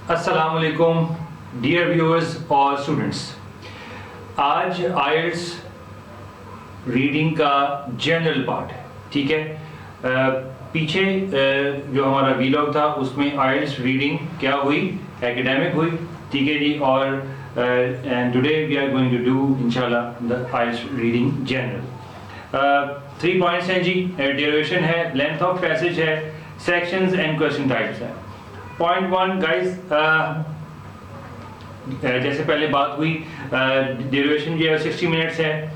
अस्सलाम वालेकुम dear viewers और स्टूडेंट्स। आज आइल्स रीडिंग का जनरल पार्ट है, ठीक है। पीछे जो हमारा वीलॉग था उसमें आइल्स रीडिंग क्या हुई, एकेडमिक हुई, ठीक है जी। और and today we are going to do इंशाल्लाह the IELTS reading general. 3 points हैं जी, ड्यूरेशन है, लेंथ ऑफ पैसेज है, सेक्शंस एंड क्वेश्चन टाइप्स है। पॉइंट 1 गाइस, जैसे पहले बात हुई, ड्यूरेशन जो है 60 मिनट्स है,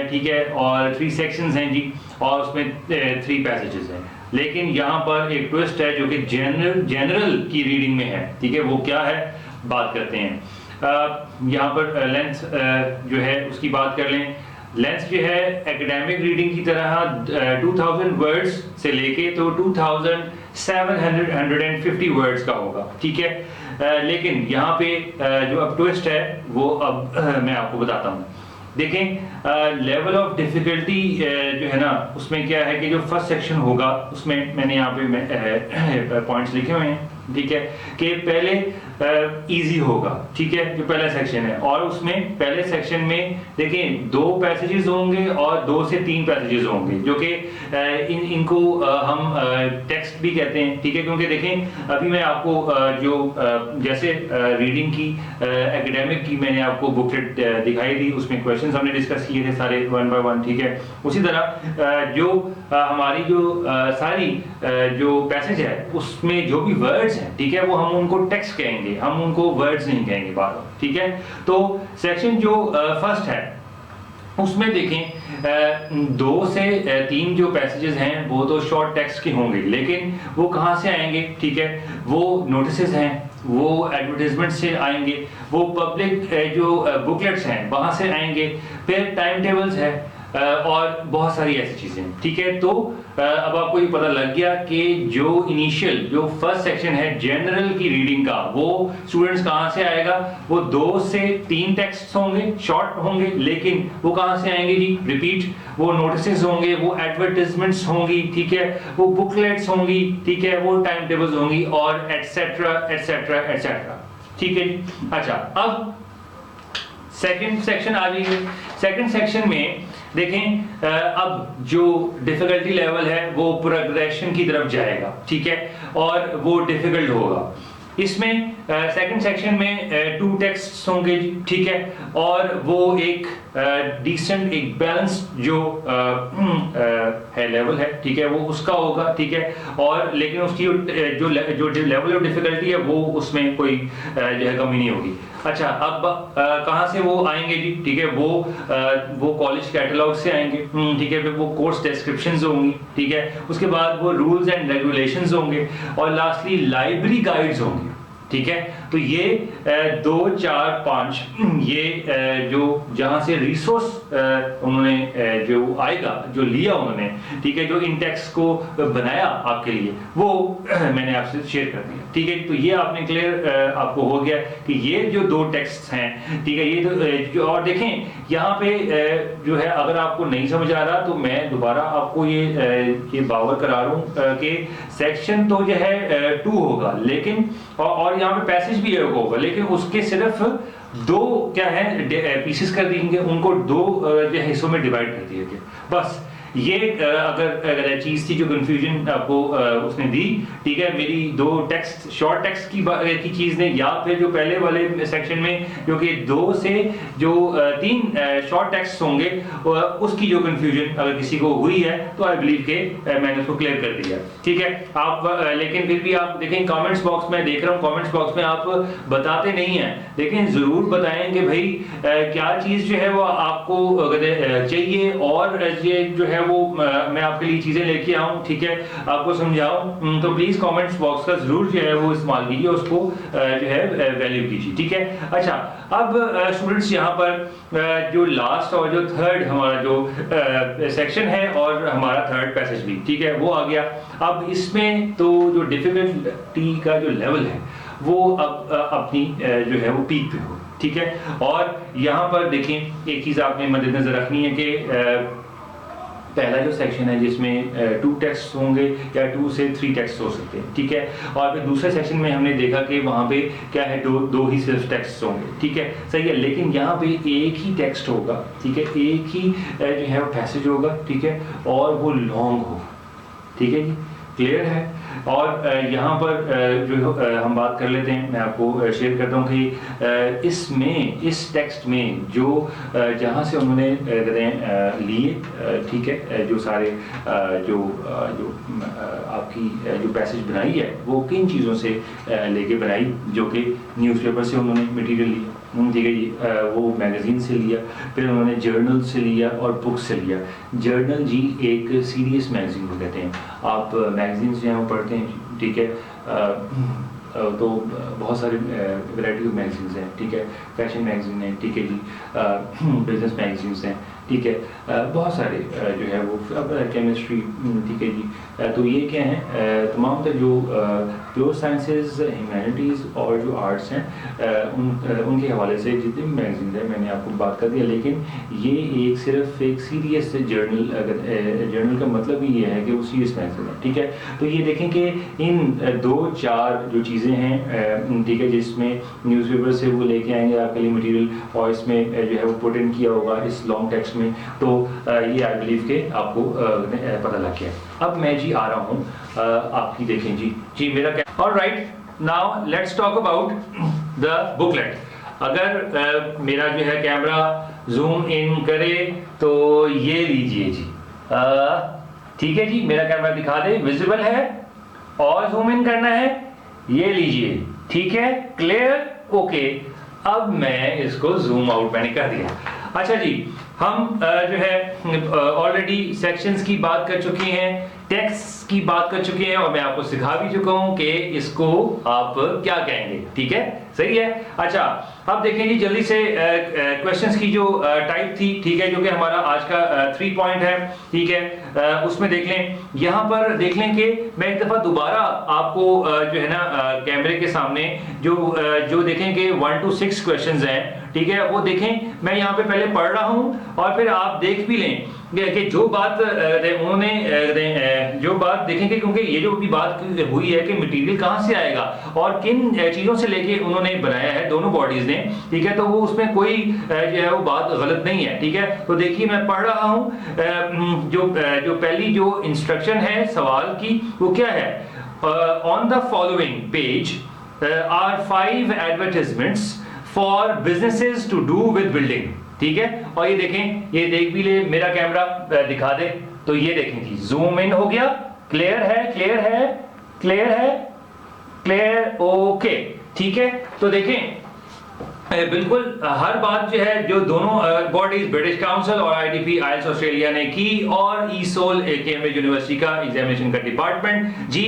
ठीक है, और 3 सेक्शंस हैं जी, और उसमें 3 पैसेजेस हैं। लेकिन यहाँ पर एक ट्विस्ट है जो कि जनरल की रीडिंग में है, ठीक है। वो क्या है, बात करते हैं। यहाँ पर लेंथ जो है उसकी बात कर लें। लेंथ जो है एकेडमिक रीडिंग की तरह 2000 वर्ड्स से लेके तो 2750 वर्ड्स का होगा, ठीक है। लेकिन यहाँ पे जो अब ट्विस्ट है वो अब मैं आपको बताता हूँ। देखें, लेवल ऑफ डिफिकल्टी जो है ना, उसमें क्या है कि जो फर्स्ट सेक्शन होगा उसमें मैंने यहाँ पे पॉइंट्स लिखे हुए हैं, ठीक है, कि पहले इजी होगा, ठीक है, जो पहला सेक्शन है। और उसमें पहले सेक्शन में देखें 2 पैसेजेस होंगे और 2 से 3 पैसेजेस होंगे, जो कि इनको हम टेक्स्ट भी कहते हैं, ठीक है। क्योंकि देखें अभी मैं आपको जो जैसे रीडिंग की एकेडमिक की मैंने आपको बुकलेट दिखाई दी, उसमें क्वेश्चंस हमने डिस्कस किए थे सारे 1 बाय 1, ठीक है। उसी तरह जो हमारी जो सारी जो पैसेज है उसमें जो भी वर्ड्स हैं, ठीक है, वो हम उनको टेक्स्ट कहेंगे, हम उनको वर्ड्स नहीं कहेंगे बार, ठीक है। तो सेक्शन जो फर्स्ट है उसमें देखें 2 से 3 जो पैसेजेस हैं वो तो शॉर्ट टेक्स्ट के होंगे, लेकिन वो कहाँ से आएंगे, ठीक है। वो नोटिसेस हैं, वो एडवर्टाइजमेंट से आएंगे, वो पब्लिक जो बुकलेट्स हैं वहां से आएंगे, फिर टाइम टेबल्स है और बहुत सारी ऐसी चीजें, ठीक है। तो अब आपको ये पता लग गया कि जो इनिशियल जो फर्स्ट सेक्शन है जनरल की रीडिंग का, वो स्टूडेंट्स कहाँ से आएगा, वो 2 से 3 टेक्स्ट होंगे, शॉर्ट होंगे, लेकिन वो कहाँ से आएंगे जी, रिपीट, वो नोटिसेस होंगे, वो एडवर्टाइजमेंट्स होंगी, ठीक है, वो बुकलेट्स होंगी, ठीक है, वो टाइम टेबल्स होंगी, और एटसेट्रा एटसेट्रा एटसेट्रा, ठीक है जी। अच्छा, अब सेकंड सेक्शन आ जाइए। सेकंड सेक्शन में देखें अब जो डिफिकल्टी लेवल है वो प्रोग्रेशन की तरफ जाएगा, ठीक है, और वो डिफिकल्ट होगा। इसमें सेकंड सेक्शन में 2 टेक्स्ट्स होंगे, ठीक है, और वो एक डिसेंट, एक बैलेंस जो है लेवल है, ठीक है, वो उसका होगा, ठीक है। और लेकिन उसकी जो लेवल ऑफ डिफिकल्टी है वो उसमें कोई जो है कमी नहीं होगी। अच्छा, अब कहाँ से वो आएंगे जी, ठीक है, वो कॉलेज कैटलॉग से आएंगे, ठीक है, फिर वो कोर्स डिस्क्रिप्शंस होंगी, ठीक है, उसके बाद वो रूल्स एंड रेगुलेशंस होंगे, और लास्टली लाइब्रेरी गाइड्स होंगे, ठीक है। तो ये 2, 4, 5 ये जो जहां से रिसोर्स उन्होंने जो आएगा, जो लिया उन्होंने, ठीक है, जो इन टेक्स्ट को बनाया आपके लिए, वो मैंने आपसे शेयर कर दिया, ठीक है। तो ये आपने क्लियर आपको हो गया कि ये जो 2 टेक्स्ट हैं, ठीक है, ये तो और देखें यहाँ पे जो है, अगर आपको नहीं समझ आ रहा तो मैं दोबारा आपको ये बावर करा रहा हूँ कि सेक्शन तो जो है 2 होगा, लेकिन और यहाँ पे पैसेज भी होगा, लेकिन उसके सिर्फ 2 क्या है पीसेस कर देंगे, उनको 2 जो हिस्सों में डिवाइड कर दिया गया, बस। ये अगर चीज थी जो कंफ्यूजन आपको उसने दी, ठीक है, मेरी 2 टेक्स्ट शॉर्ट टेक्स्ट की चीज ने, या फिर जो पहले वाले सेक्शन में जो कि 2 से जो 3 शॉर्ट टेक्स्ट होंगे, उसकी जो कंफ्यूजन अगर किसी को हुई है तो आई बिलीव के मैंने उसको क्लियर कर दिया, ठीक है। आप लेकिन फिर भी आप देखें कमेंट्स बॉक्स में, देख रहा हूँ कमेंट्स बॉक्स में आप बताते नहीं हैं, लेकिन जरूर बताएं कि भाई क्या चीज जो है वो आपको चाहिए, और ये जो है वो मैं आपके लिए चीजें लेके आऊं, ठीक है, आपको समझाऊं, तो प्लीज कमेंट्स बॉक्स का जरूर जो है वो इस्तेमाल कीजिए, उसको जो है वैल्यू कीजिए, ठीक है। अच्छा, अब स्टूडेंट्स यहाँ पर जो लास्ट और जो थर्ड हमारा जो सेक्शन है और हमारा थर्ड पैसेज भी, ठीक है, वो आ गया। अब इसमें तो जो डिफिकल्टी का जो लेवल है वो अब अपनी जो है वो पीक पे हो, ठीक है। और यहाँ पर देखें एक चीज आपने मद्देनजर रखनी है कि पहला जो सेक्शन है जिसमें 2 टेक्स्ट होंगे या 2 से 3 टेक्स्ट हो सकते हैं, ठीक है। और फिर दूसरे सेक्शन में हमने देखा कि वहाँ पे क्या है, दो ही सिर्फ टेक्स्ट होंगे, ठीक है, सही है। लेकिन यहाँ पे एक ही टेक्स्ट होगा, ठीक है, एक ही जो है वो पैसेज होगा, ठीक है, और वो लॉन्ग होगा, ठीक है जी, क्लियर है। और यहाँ पर जो हम बात कर लेते हैं, मैं आपको शेयर करता हूँ कि इसमें, इस टेक्स्ट में जो जहाँ से उन्होंने लिए, ठीक है, जो सारे जो आपकी जो पैसेज बनाई है वो किन चीज़ों से लेके बनाई, जो कि न्यूज़पेपर से उन्होंने मटेरियल लिया, ठीक है जी, वो मैगज़ीन से लिया, फिर उन्होंने जर्नल से लिया और बुक से लिया। जर्नल जी एक सीरियस मैगज़ीन को कहते हैं, आप मैगज़ीन जो हैं वो पढ़ते हैं, ठीक है, तो बहुत सारे वैरायटी ऑफ मैगज़ीन्स हैं, ठीक है, फैशन मैगज़ीन है, ठीक है जी, बिजनेस मैगज़ीन्स हैं, ठीक है, बहुत सारे जो है वो केमिस्ट्री, ठीक है जी। तो ये क्या है, तमाम तर जो प्योर साइंसेस, ह्यूमैनिटीज़ और जो आर्ट्स हैं, उनके हवाले से जितने भी मैगज़ीन हैं मैंने आपको बात कर दिया। लेकिन ये एक सिर्फ एक सीरियस जर्नल, जर्नल का मतलब ही ये है कि वो सीरियस मैगज़ीन है, ठीक है। तो ये देखें कि इन 2-4 जो चीज़ें हैं, ठीक है, जिसमें न्यूज़पेपर से वो लेके आएंगे आपके लिए मटेरियल, और इसमें जो है वो पुट इन किया होगा इस लॉन्ग टेक्स्ट में, तो ये आई बिलीव के आपको पता लग गया। अब मैं जी आ रहा हूँ आपकी, देखें जी मेरा क्या, alright, now let's talk about the booklet. अगर मेरा जो है कैमरा जूम इन करे तो ये लीजिए जी, ठीक है जी, मेरा कैमरा दिखा दे, विजिबल है, और जूम इन करना है, ये लीजिए, ठीक है, क्लियर, ओके। अब मैं इसको जूम आउट मैंने कर दिया। अच्छा जी, हम जो है ऑलरेडी सेक्शंस की बात कर चुके हैं, टेक्स्ट की बात कर चुके हैं, और मैं आपको सिखा भी चुका हूं कि इसको आप क्या कहेंगे, ठीक है, सही है। अच्छा, अब देखें जी जल्दी से क्वेश्चंस की जो टाइप थी, ठीक है, जो कि हमारा आज का 3 पॉइंट है, ठीक है, उसमें देख लें, यहाँ पर देख लें कि मैं एक दफा दोबारा आपको जो है ना कैमरे के सामने जो देखें कि 1 to 6 क्वेश्चंस हैं, ठीक है, वो देखें, मैं यहाँ पे पहले पढ़ रहा हूँ और फिर आप देख भी लें कि जो बात उन्होंने जो बात देखेंगे, क्योंकि ये जो भी बात हुई है कि मटेरियल कहाँ से आएगा और किन चीज़ों से लेके उन्होंने बनाया है दोनों बॉडीज ने, ठीक है, तो वो उसमें कोई जो है वो बात गलत नहीं है, ठीक है। तो देखिए मैं पढ़ रहा हूँ, जो पहली जो इंस्ट्रक्शन है सवाल की वो क्या है, on the following page are 5 advertisements for businesses to do with building, ठीक है। और ये देखें, ये देख भी ले, मेरा कैमरा दिखा दे, तो ये देखें जी, जूम इन हो गया, क्लियर है, क्लियर है, क्लियर है, क्लियर, ओके, ठीक है। तो देखें बिल्कुल हर बात जो है, जो दोनों बॉडीज ब्रिटिश काउंसिल और आईडीपी आईएलटीएस ऑस्ट्रेलिया ने की, और ईसोल कैम्ब्रिज यूनिवर्सिटी का एग्जामिनेशन का डिपार्टमेंट जी,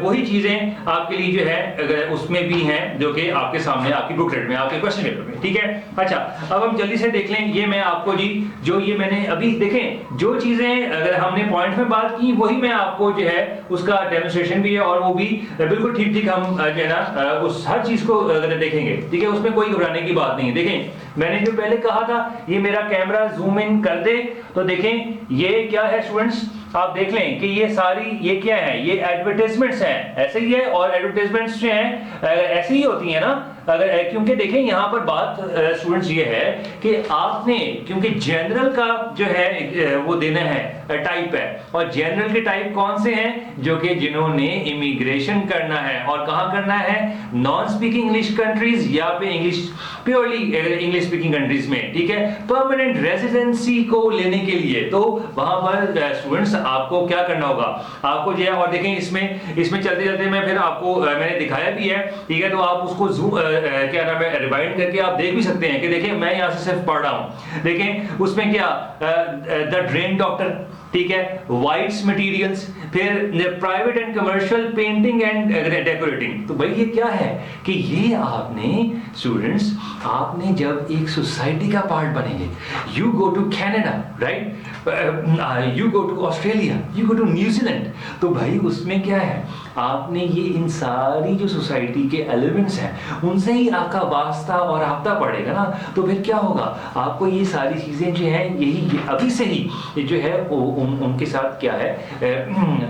वही चीजें आपके लिए जो है उसमें भी हैं, जो कि आपके सामने आपकी बुकलेट में, आपके क्वेश्चन पेपर में, ठीक है। अच्छा, अब हम जल्दी से देख लें, ये मैं आपको जी जो ये मैंने अभी देखें, जो चीजें अगर हमने पॉइंट में बात की वही मैं आपको जो है उसका डेमोन्स्ट्रेशन भी है, और वो भी बिल्कुल ठीक ठीक हम जो है ना उस हर चीज को अगर देखेंगे, ठीक है, उसमें कोई की बात नहीं है। देखें मैंने जो पहले कहा था, ये मेरा कैमरा जूम इन कर दे, तो देखें ये क्या है स्टूडेंट्स, आप देख लें कि ये सारी ये क्या है, ये एडवर्टाइजमेंट्स हैं, ऐसे ही है, और एडवर्टाइजमेंट्स जो हैं ऐसे ही होती हैं ना, अगर क्योंकि देखें यहाँ पर बात स्टूडेंट्स ये है कि आपने, क्योंकि जनरल का जो है वो देना है टाइप है, और जनरल के टाइप कौन से हैं, जो कि जिन्होंने इमिग्रेशन करना है, और कहाँ करना है, नॉन स्पीकिंग इंग्लिश कंट्रीज या पे English purely English speaking countries में, ठीक है, परमानेंट रेजिडेंसी को लेने के लिए, तो वहां पर स्टूडेंट्स आपको क्या करना होगा, आपको जो है, और देखें इसमें चलते चलते मैं फिर आपको मैंने दिखाया भी है, ठीक है, तो आप उसको जूम क्या नाम है रिवाइंड करके आप देख भी सकते हैं कि देखिए मैं यहाँ से सिर्फ पढ़ रहा हूँ, देखें उसमें क्या द ड्रेन डॉक्टर, ठीक है, वाइट्स मटेरियल्स, फिर private and commercial painting and decorating. तो भाई ये क्या है कि ये आपने स्टूडेंट्स, आपने जब एक सोसाइटी का पार्ट बनेंगे, you go to Canada, right, you go to Australia, you go to New Zealand, तो भाई उसमें क्या है, आपने ये इन सारी जो सोसाइटी के एलिमेंट्स हैं उनसे ही आपका वास्ता और राब्ता पड़ेगा ना, तो फिर क्या होगा, आपको ये सारी चीजें जो हैं यही अभी से ही जो है उनके साथ क्या है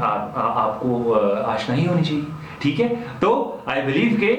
आपको आशनाई होनी चाहिए, ठीक है। तो आई बिलीव के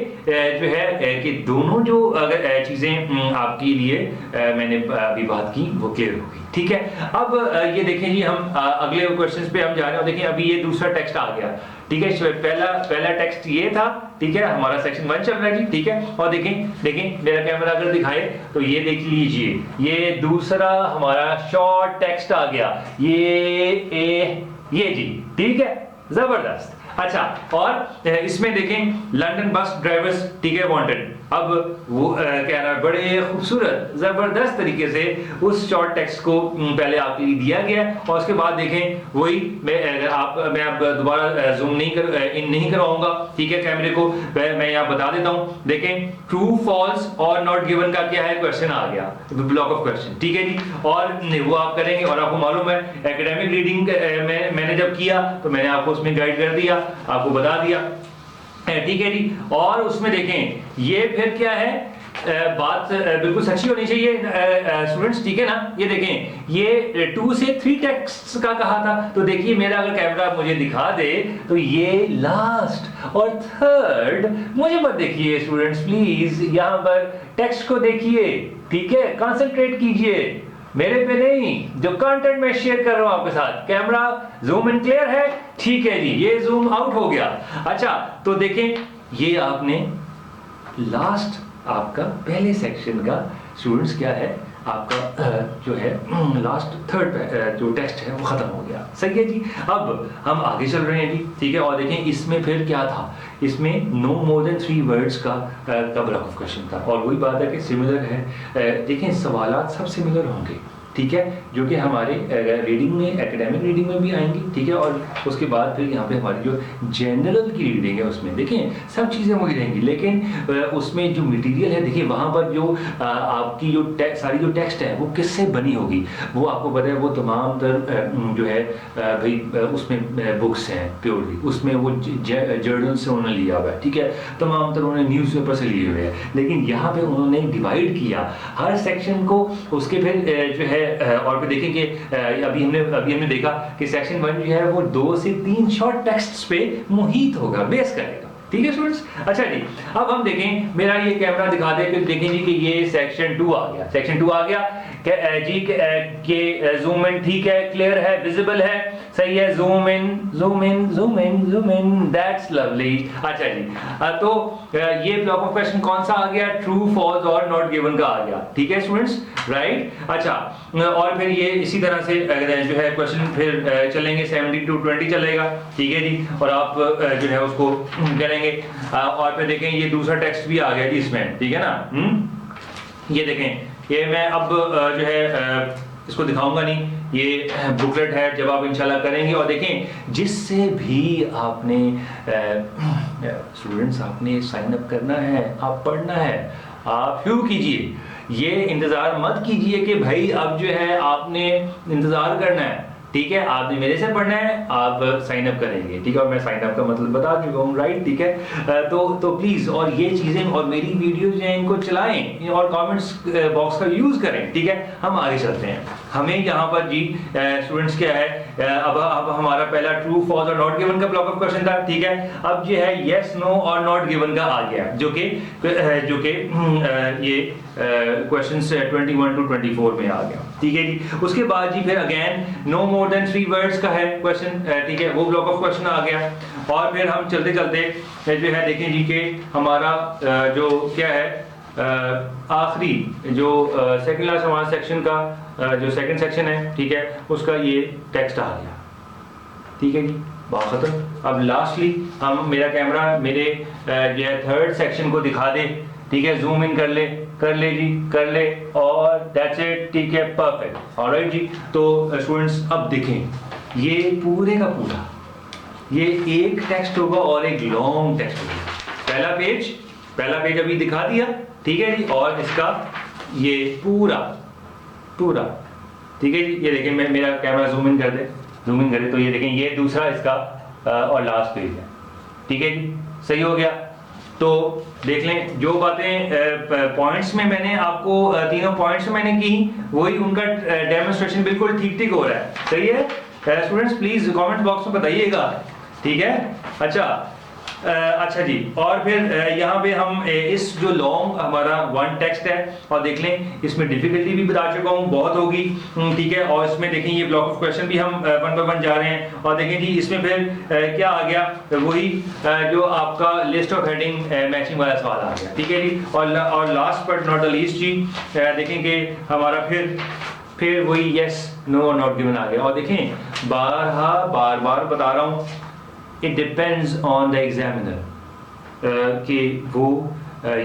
जो है कि दोनों जो अगर चीज़ें आपके लिए मैंने अभी बात की वो क्लियर होगी, ठीक है। अब ये देखें जी, हम अगले क्वेश्चंस पे हम जा रहे हैं। देखें अभी ये दूसरा टेक्स्ट आ गया, ठीक है। पहला टेक्स्ट ये था, ठीक है, हमारा सेक्शन 1 चल रहा है जी, ठीक है। और देखें मेरा कैमरा अगर दिखाए तो ये देख लीजिए, ये दूसरा हमारा शॉर्ट टेक्स्ट आ गया, ये जी, ठीक है, जबरदस्त। अच्छा, और इसमें देखें लंदन बस ड्राइवर्स, ठीक है, वांटेड। अब वो कह रहा है बड़े खूबसूरत जबरदस्त तरीके से उस शॉर्ट टेक्स्ट को पहले आपके लिए दिया गया, और उसके बाद देखें वही मैं अब दोबारा जूम नहीं करवाऊंगा, ठीक है, कैमरे को मैं यहाँ बता देता हूँ। देखें ट्रू फॉल्स और नॉट गिवन का क्या है क्वेश्चन आ गया, ब्लॉक ऑफ क्वेश्चन, ठीक है जी। और वो आप करेंगे, और आपको मालूम है एकेडमिक रीडिंग मैंने जब किया तो मैंने आपको उसमें गाइड कर दिया, आपको बता दिया, ठीक है जी। और उसमें देखें ये फिर क्या है, बात बिल्कुल सच्ची होनी चाहिए स्टूडेंट्स, ठीक है ना। ये देखें ये 2 से 3 टेक्स्ट का कहा था, तो देखिए मेरा अगर कैमरा मुझे दिखा दे तो ये लास्ट और थर्ड मुझे मत देखिए स्टूडेंट्स, प्लीज यहाँ पर टेक्स्ट को देखिए, ठीक है, कंसंट्रेट कीजिए मेरे पे नहीं, जो कंटेंट मैं शेयर कर रहा हूं आपके साथ। कैमरा जूम इन क्लियर है, ठीक है जी, ये जूम आउट हो गया। अच्छा, तो देखें ये आपने लास्ट आपका पहले सेक्शन का स्टूडेंट्स क्या है आपका जो है लास्ट थर्ड जो टेक्स्ट है वो खत्म हो गया, सही है जी। अब हम आगे चल रहे हैं जी, ठीक है। और देखें इसमें फिर क्या था, इसमें नो मोर देन 3 वर्ड्स का ब्लॉक ऑफ क्वेश्चन था, और वही बात है कि सिमिलर है। देखें सवालात सब सिमिलर होंगे, ठीक है, जो कि हमारे रीडिंग में, एकेडमिक रीडिंग में भी आएंगी, ठीक है। और उसके बाद फिर यहाँ पे हमारी जो जनरल की रीडिंग है उसमें देखें सब चीज़ें वही रहेंगी, लेकिन उसमें जो मटेरियल है देखिए वहाँ पर जो आपकी जो सारी जो टेक्स्ट है वो किससे बनी होगी, वो आपको पता है, वो तमाम तर जो है भाई उसमें बुक्स हैं प्योरली, उसमें वो जर्नल से उन्होंने लिया हुआ है, ठीक है, तमाम तर उन्होंने न्यूज़पेपर से लिए हुए हैं। लेकिन यहाँ पे उन्होंने डिवाइड किया हर सेक्शन को, उसके फिर जो है और फिर देखें कि अभी हमने देखा कि सेक्शन 1 जो है वो 2 से 3 शॉर्ट टेक्स्ट्स पे मुहित होगा, बेस करेगा, ठीक है स्टूडेंट्स। अच्छा जी, अब हम देखें मेरा ये कैमरा दिखा दे, फिर देखें जी कि ये सेक्शन 2 आ गया, सेक्शन 2 आ गया जी के जूम इन, ठीक है, क्लियर है, विजिबल है, सही है, zoom in zoom in zoom in zoom in, that's lovely. अच्छा जी, तो ये ब्लॉक ऑफ क्वेश्चन कौन सा आ गया, ट्रू फॉल्स और नॉट गिवन का आ गया, ठीक है स्टूडेंट्स, राइट। अच्छा, और फिर ये इसी तरह से जो है क्वेश्चन फिर चलेंगे 70 to 20 चलेगा, ठीक है जी, और आप जो है उसको करेंगे। और फिर देखें ये दूसरा टेक्स्ट भी आ गया जी इसमें, ठीक है ना। ये देखें, ये मैं अब जो है इसको दिखाऊंगा नहीं, ये बुकलेट है, जब आप इंशाल्लाह करेंगे। और देखें जिससे भी आपने स्टूडेंट्स आपने साइन अप करना है, आप पढ़ना है, आप शुरू कीजिए, ये इंतजार मत कीजिए कि भाई अब जो है आपने इंतजार करना है, ठीक है, आपने मेरे से पढ़ना है, आप साइन अप करेंगे, ठीक है। और मैं साइन अप का मतलब बता चुका हूँ, राइट, ठीक है। तो प्लीज, और ये चीजें और मेरी वीडियोस जो हैं इनको चलाएं और कमेंट्स बॉक्स का यूज करें, ठीक है। हम आगे चलते हैं, हमें यहाँ पर जी स्टूडेंट्स क्या है, अब हमारा पहला ट्रू फॉल्स और नॉट गिवन का ब्लॉक ऑफ क्वेश्चन था, ठीक है। अब जो है यस नो और नॉट गिवन का आ गया, जो कि ये क्वेश्चन 21 to 24 में आ गया, ठीक है जी। उसके बाद जी फिर again no more than 3 words का है क्वेश्चन, ठीक है, वो ब्लॉक ऑफ क्वेश्चन आ गया। और फिर हम चलते चलते जो है देखें जी कि हमारा जो क्या है आखिरी जो सेकंड लास्ट हमारा सेक्शन का जो सेकंड सेक्शन है, ठीक है, उसका ये टेक्स्ट आ गया, ठीक है जी, बात खत्म। अब लास्टली हम मेरा कैमरा मेरे जो है थर्ड सेक्शन को दिखा दे, ठीक है, जूम इन कर ले जी, कर ले, और दैट्स इट, ठीक है, परफेक्ट, ऑलराइट जी। तो स्टूडेंट्स अब देखें ये पूरे का पूरा ये एक टेक्स्ट होगा और एक लॉन्ग टेक्स्ट होगा। पहला पेज अभी दिखा दिया, ठीक है जी, और इसका ये पूरा, ठीक है जी। ये देखें, मैं मेरा कैमरा जूम इन करे तो ये देखें ये दूसरा इसका और लास्ट पेज है, ठीक है जी, सही हो गया। तो देख लें जो बातें पॉइंट्स में मैंने आपको तीनों पॉइंट्स में मैंने की, वही उनका डेमोन्स्ट्रेशन बिल्कुल ठीक हो रहा है, सही है। स्टूडेंट्स प्लीज कमेंट बॉक्स में बताइएगा, ठीक है। अच्छा जी, और फिर यहाँ पे हम इस जो लॉन्ग हमारा वन टेक्स्ट है और देख लें, इसमें डिफिकल्टी भी बता चुका हूँ, बहुत होगी, ठीक है। और इसमें देखें ये ब्लॉक ऑफ क्वेश्चन भी हम वन बाय वन जा रहे हैं। और देखें जी इसमें फिर क्या आ गया, वही जो आपका लिस्ट ऑफ हेडिंग मैचिंग वाला सवाल आ गया, ठीक है जी। और last but not the least जी, देखेंगे हमारा फिर वही यस नो और नॉट गिवन आ गया। और देखें बार बार बता रहा हूँ, it depends on the examiner कि वो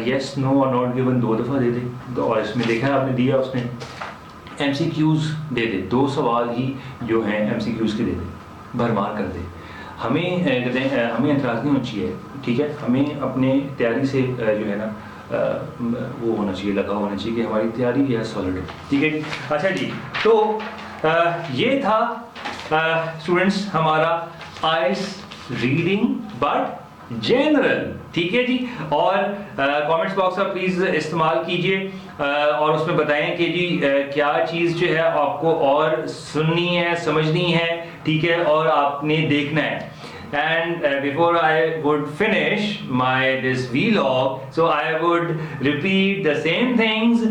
यस नो और नॉट गिवन 2 दफ़ा दे दे। और इसमें देखा आपने दिया, उसने MCQs दे दे, 2 सवाल ही जो हैं MCQs के दे दे, भरमार कर दे। हमें हमें एतराज़ नहीं होना चाहिए, ठीक है। हमें अपने तैयारी से जो है ना वो होना चाहिए, लगा होना चाहिए कि हमारी तैयारी जो है सॉलिड है, ठीक है जी। अच्छा जी, तो ये था स्टूडेंट्स हमारा आइल्स रीडिंग बट जनरल, ठीक है जी। और कमेंट्स बॉक्स में प्लीज इस्तेमाल कीजिए और उसमें बताएं कि जी क्या चीज़ जो है आपको और सुननी है, समझनी है, ठीक है, और आपने देखना है। And before I would finish this vlog, so I would repeat the same things.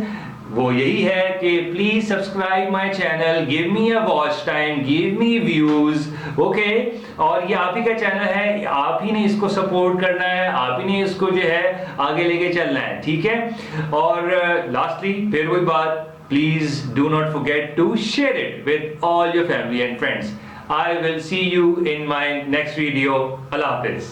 वो यही है कि please subscribe my channel, give me a watch time, give me views, okay? और ये आप ही का चैनल है, आप ही ने इसको सपोर्ट करना है, आप ही ने इसको जो है आगे लेके चलना है, ठीक है। और lastly फिर वही बात, please do not forget to share it with all your family and friends. I will see you in my next video. Allah Hafiz.